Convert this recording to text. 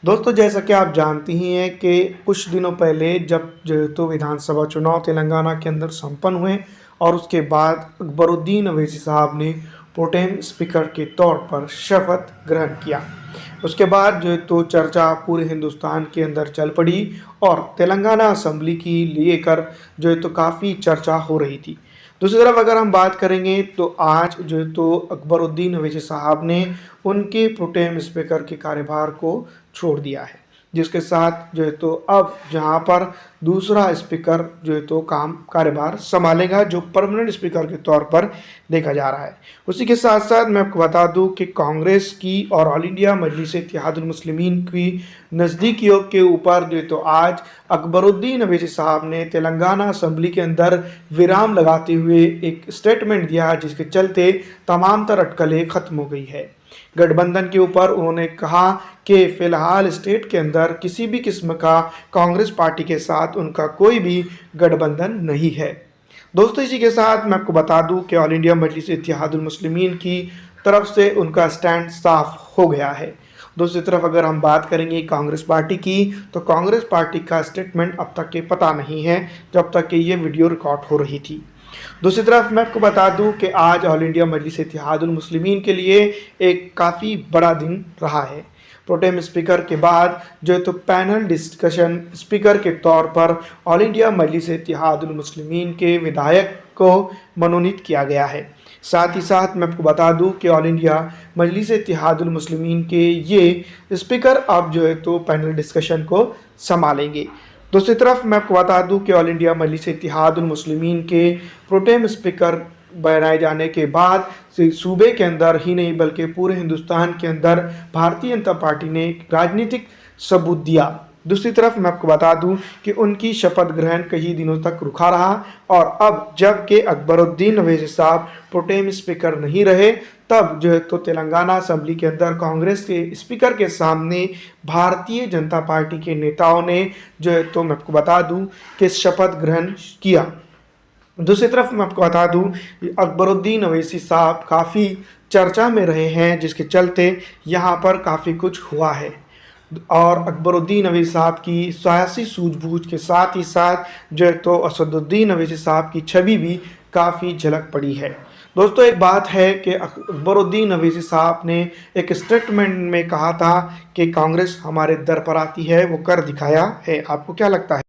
दोस्तों, जैसा कि आप जानती ही हैं कि कुछ दिनों पहले जब जो है तो विधानसभा चुनाव तेलंगाना के अंदर संपन्न हुए और उसके बाद अकबरुद्दीन अवैसी साहब ने प्रोटेम स्पीकर के तौर पर शपथ ग्रहण किया। उसके बाद जो है तो चर्चा पूरे हिंदुस्तान के अंदर चल पड़ी और तेलंगाना असेंबली की लेकर जो है तो काफ़ी चर्चा हो रही थी। दूसरी तरफ अगर हम बात करेंगे तो आज जो है तो अकबरुद्दीन अवैसी साहब ने उनके प्रोटेम स्पीकर के कार्यभार को छोड़ दिया है, जिसके साथ जो है तो अब जहां पर दूसरा स्पीकर जो है तो काम कार्यभार संभालेगा, जो परमानेंट स्पीकर के तौर पर देखा जा रहा है। उसी के साथ साथ मैं आपको बता दूं कि कांग्रेस की और ऑल इंडिया मजलिस इत्तेहादुल मुस्लिमीन की नज़दीकियों के ऊपर जो है तो आज अकबरुद्दीन अवैसी साहब ने तेलंगाना असेंबली के अंदर विराम लगाते हुए एक स्टेटमेंट दिया, जिसके चलते तमाम तर अटकलें खत्म हो गई है। गठबंधन के ऊपर उन्होंने कहा कि फिलहाल स्टेट के अंदर किसी भी किस्म का कांग्रेस पार्टी के साथ उनका कोई भी गठबंधन नहीं है। दोस्तों, इसी के साथ मैं आपको बता दूं कि ऑल इंडिया मजलिस इत्तेहादुल मुस्लिमीन की तरफ से उनका स्टैंड साफ हो गया है। दूसरी तरफ अगर हम बात करेंगे कांग्रेस पार्टी की, तो कांग्रेस पार्टी का स्टेटमेंट अब तक के पता नहीं है, जब तक कि ये वीडियो रिकॉर्ड हो रही थी। दूसरी तरफ मैं आपको बता दूं कि आज ऑल इंडिया मजलिस इत्तेहादुल मुस्लिमीन के लिए एक काफ़ी बड़ा दिन रहा है। प्रोटेम स्पीकर के बाद जो है तो पैनल डिस्कशन स्पीकर के तौर पर ऑल इंडिया मजलिस इत्तेहादुल मुस्लिमीन के विधायक को मनोनीत किया गया है। साथ ही साथ मैं आपको बता दूं कि ऑल इंडिया मजलिस इत्तेहादुल मुस्लिमीन के ये स्पीकर अब जो है तो पैनल डिस्कशन को संभालेंगे। दूसरी तरफ मैं आपको बता दूं कि ऑल इंडिया मजलिस इत्तेहादुल मुस्लिमीन के प्रोटेम स्पीकर बनाए जाने के बाद सूबे के अंदर ही नहीं बल्कि पूरे हिंदुस्तान के अंदर भारतीय जनता पार्टी ने एक राजनीतिक सबूत दिया। दूसरी तरफ मैं आपको बता दूं कि उनकी शपथ ग्रहण कई दिनों तक रुका रहा और अब जबकि अकबरुद्दीन अवैसी साहब प्रोटेम स्पीकर नहीं रहे, तब जो है तो तेलंगाना असेंबली के अंदर कांग्रेस के स्पीकर के सामने भारतीय जनता पार्टी के नेताओं ने जो है तो मैं आपको बता दूं कि शपथ ग्रहण किया। दूसरी तरफ मैं आपको बता दूं अकबरुद्दीन अवैसी साहब काफ़ी चर्चा में रहे हैं, जिसके चलते यहाँ पर काफ़ी कुछ हुआ है और अकबरुद्दीन अवैसी साहब की सियासी सूझबूझ के साथ ही साथ जो है तो असदुद्दीन अवैसी साहब की छवि भी काफ़ी झलक पड़ी है। दोस्तों, एक बात है कि अकबरुद्दीन अवैसी साहब ने एक स्टेटमेंट में कहा था कि कांग्रेस हमारे दर पर आती है, वो कर दिखाया है। आपको क्या लगता है?